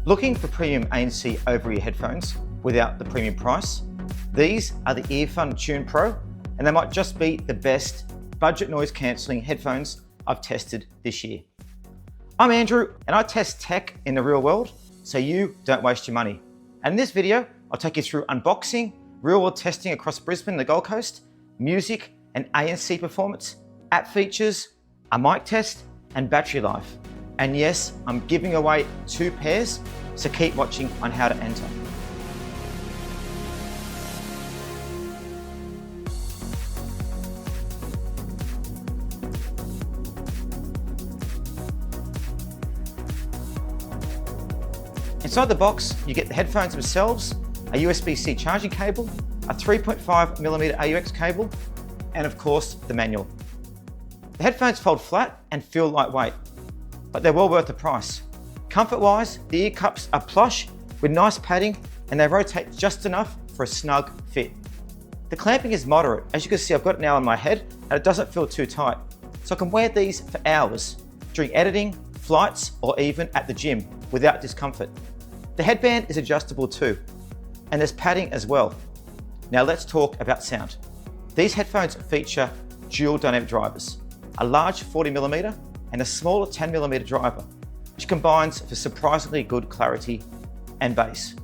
Looking for premium ANC over-ear headphones without the premium price? These are the EarFun Tune Pro, and they might just be the best budget noise cancelling headphones I've tested this year. I'm Andrew, and I test tech in the real world so you don't waste your money. And in this video, I'll take you through unboxing, real-world testing across Brisbane and the Gold Coast, music and ANC performance, app features, a mic test, and battery life. And yes, I'm giving away 2 pairs, so keep watching on how to enter. Inside the box, you get the headphones themselves, a USB-C charging cable, a 3.5mm AUX cable, and of course, the manual. The headphones fold flat and feel lightweight, but they're well worth the price. Comfort-wise, the ear cups are plush with nice padding, and they rotate just enough for a snug fit. The clamping is moderate. As you can see, I've got it now on my head, and it doesn't feel too tight. So I can wear these for hours, during editing, flights, or even at the gym without discomfort. The headband is adjustable too, and there's padding as well. Now let's talk about sound. These headphones feature dual dynamic drivers, a large 40mm and a smaller 10mm driver, which combines for surprisingly good clarity and bass.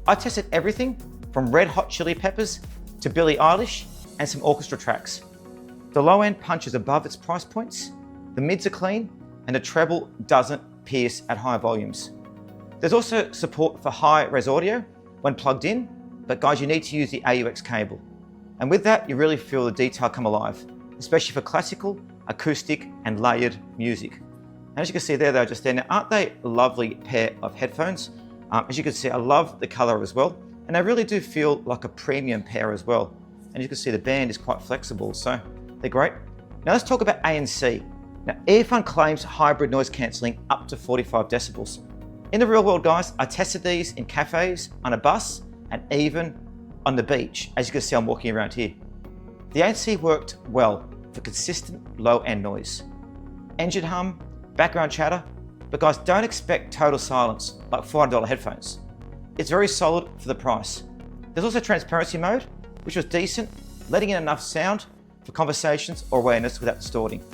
I tested everything from Red Hot Chili Peppers to Billie Eilish and some orchestra tracks. The low end punches above its price points, the mids are clean, and the treble doesn't pierce at high volumes. There's also support for high-res audio when plugged in, but guys, you need to use the AUX cable. And with that, you really feel the detail come alive, especially for classical, acoustic, and layered music. And as you can see there, they're just there. Now, aren't they a lovely pair of headphones? As you can see, I love the color as well. And they really do feel like a premium pair as well. And you can see the band is quite flexible, so they're great. Now let's talk about ANC. Now, EarFun claims hybrid noise cancelling up to 45 decibels. In the real world, guys, I tested these in cafes, on a bus, and even on the beach. As you can see, I'm walking around here. The ANC worked well for consistent low-end noise. Engine hum, background chatter, but guys, don't expect total silence like $400 headphones. It's very solid for the price. There's also transparency mode, which was decent, letting in enough sound for conversations or awareness without distorting.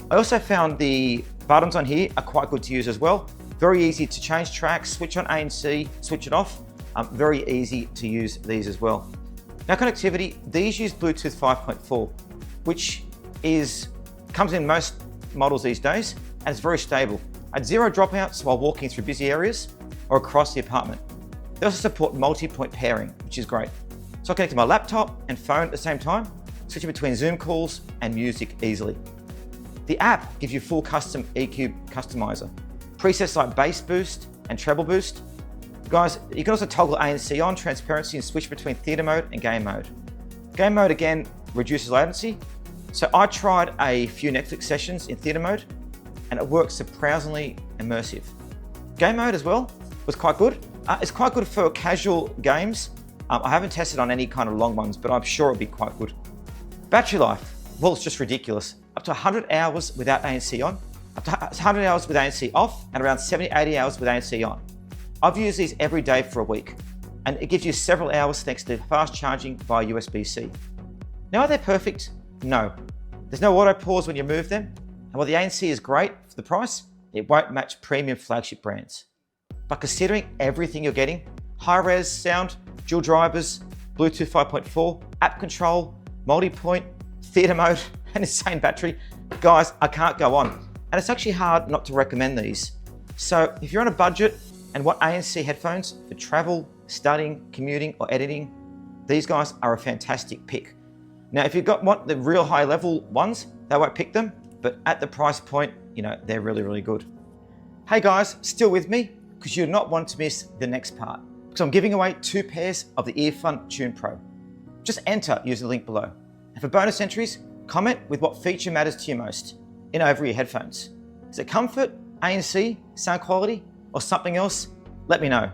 I also found the buttons on here are quite good to use as well. Very easy to change tracks, switch on ANC, switch it off. Very easy to use these as well. Now connectivity, these use Bluetooth 5.4, which comes in most models these days, and it's very stable. I had 0 dropouts while walking through busy areas or across the apartment. They also support multipoint pairing, which is great. So I connect to my laptop and phone at the same time, switching between Zoom calls and music easily. The app gives you full custom EQ customizer. Presets like bass boost and treble boost. Guys, you can also toggle ANC on, transparency, and switch between theater mode and game mode. Game mode again reduces latency. So I tried a few Netflix sessions in theater mode and it works surprisingly immersive. Game mode as well was quite good. It's quite good for casual games. I haven't tested on any kind of long ones, but I'm sure it'll be quite good. Battery life, well, it's just ridiculous. Up to 100 hours without ANC on, up to 100 hours with ANC off, and around 70, 80 hours with ANC on. I've used these every day for a week, and it gives you several hours thanks to fast charging via USB-C. Now, are they perfect? No. There's no auto pause when you move them, and while the ANC is great for the price, it won't match premium flagship brands. But considering everything you're getting, high-res sound, dual drivers, Bluetooth 5.4, app control, multi-point, theater mode, and insane battery, guys, I can't go on. And it's actually hard not to recommend these. So if you're on a budget and want ANC headphones for travel, studying, commuting, or editing, these guys are a fantastic pick. Now, if you want the real high level ones, they won't pick them, but at the price point, they're really, really good. Hey guys, still with me? Because you do not want to miss the next part. Because I'm giving away 2 pairs of the EarFun Tune Pro. Just enter using the link below. And for bonus entries, comment with what feature matters to you most in over-ear headphones. Is it comfort, ANC, sound quality, or something else? Let me know.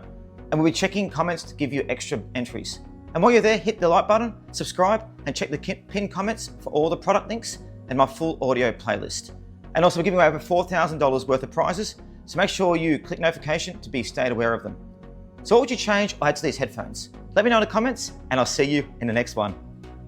And we'll be checking comments to give you extra entries. And while you're there, hit the like button, subscribe, and check the pinned comments for all the product links and my full audio playlist. And also, we're giving away over $4,000 worth of prizes, so make sure you click notification to be stayed aware of them. So what would you change or add to these headphones? Let me know in the comments, and I'll see you in the next one.